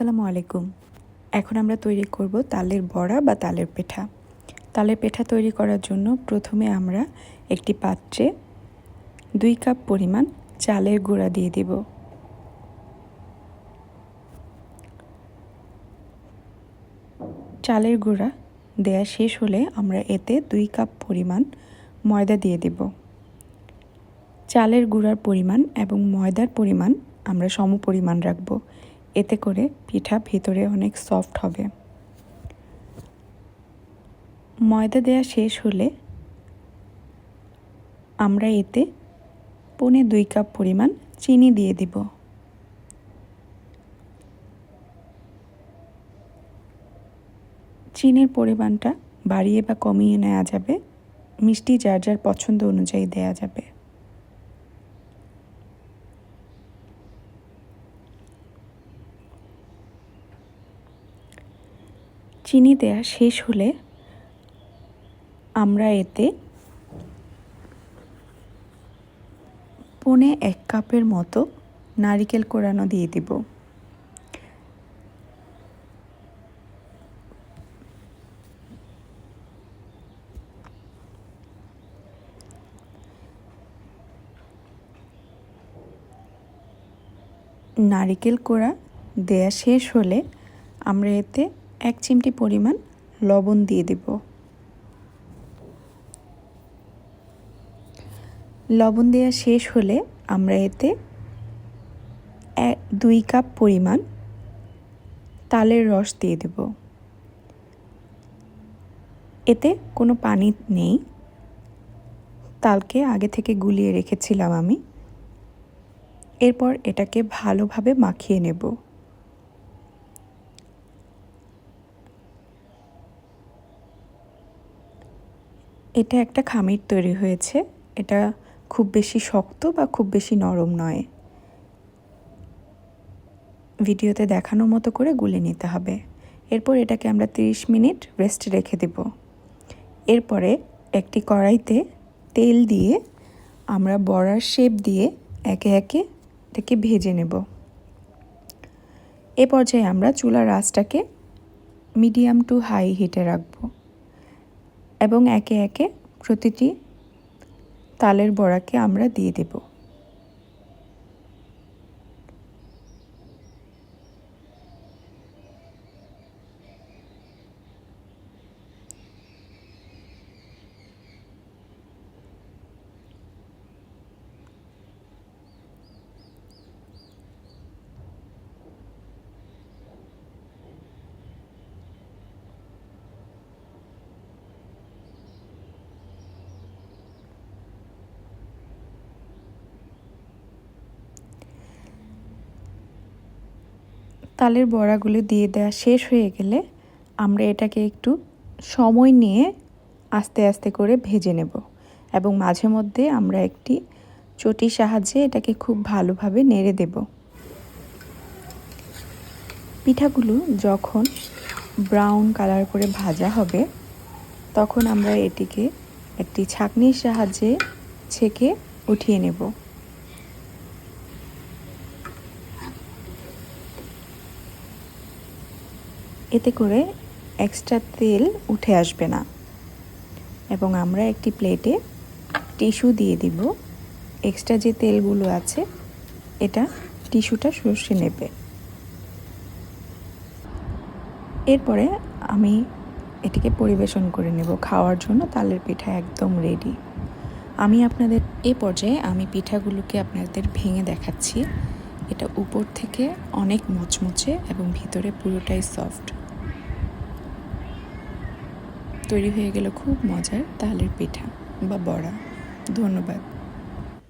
আসসালামু আলাইকুম। এখন আমরা তৈরি করব তালের বড়া বা তালের পিঠা। তালের পিঠা তৈরি করার জন্য প্রথমে আমরা একটি পাত্রে 2 কাপ পরিমাণ চালের গুঁড়া দিয়ে দেব। চালের গুঁড়া দেয়া শেষ হলে আমরা এতে 2 কাপ পরিমাণ ময়দা দিয়ে দেব। চালের গুঁড়ার পরিমাণ এবং ময়দার পরিমাণ আমরা সমপরিমাণ রাখব। এতে করে পিঠা ভেতরে অনেক সফট হবে। ময়দা দেয়া শেষ হলে আমরা এতে 1.25 কাপ পরিমাণ চিনি দিয়ে দিব। চিনির পরিমাণটা বাড়িয়ে বা কমিয়ে নেওয়া যাবে, মিষ্টি যার যার পছন্দ অনুযায়ী দেয়া যাবে। চিনি দেয়া শেষ হলে আমরা এতে 1 কাপের মতো নারিকেল কোড়ানো দিয়ে দিব। নারিকেল কোড়া দেয়া শেষ হলে আমরা এতে 1 চিমটি পরিমাণ লবণ দিয়ে দেব। লবণ দেয়া শেষ হলে আমরা এতে 2 কাপ পরিমাণ তালের রস দিয়ে দেব। এতে কোনো পানি নেই, তালকে আগে থেকে গুলিয়ে রেখেছিলাম আমি। এরপর এটাকে ভালোভাবে মাখিয়ে নেব। এটা একটা খামির তৈরি হয়েছে। এটা খুব বেশি শক্ত বা খুব বেশি নরম নয়। ভিডিওতে দেখানোর মতো করে গুলে নিতে হবে। এরপর এটাকে আমরা 30 মিনিট রেস্টে রেখে দেব। এরপরে একটি কড়াইতে তেল দিয়ে আমরা বড়ার শেপ দিয়ে একে একে এটাকে ভেজে নেব। এ পর্যায়ে আমরা চুলার আঁচটাকে মিডিয়াম টু হাই হিটে রাখব এবং একে একে প্রতিটি তালের বড়াকে আমরা দিয়ে দেব। তালের বড়াগুলো দিয়ে দেওয়া শেষ হয়ে গেলে আমরা এটাকে একটু সময় নিয়ে আস্তে আস্তে করে ভেজে নেব এবং মাঝে মধ্যে আমরা একটি চটির সাহায্যে এটাকে খুব ভালোভাবে নেড়ে দেব। পিঠাগুলো যখন ব্রাউন কালার করে ভাজা হবে তখন আমরা এটিকে একটি ছাঁকনির সাহায্যে ছেঁকে উঠিয়ে নেব। এতে করে এক্সট্রা তেল উঠে আসবে না এবং আমরা একটি প্লেটে টিস্যু দিয়ে দিব। এক্সট্রা যে তেলগুলো আছে এটা টিস্যুটা শুষে নেবে। এরপরে আমি এটিকে পরিবেশন করে নেব। খাওয়ার জন্য তালের পিঠা একদম রেডি। এই পর্যায়ে আমি পিঠাগুলোকে আপনাদের ভেঙে দেখাচ্ছি। এটা উপর থেকে অনেক মুচমুচে এবং ভিতরে পুরোটাই সফট। তৈরি হয়ে গেল খুব মজার তালের পিঠা বা বড়া। ধন্যবাদ।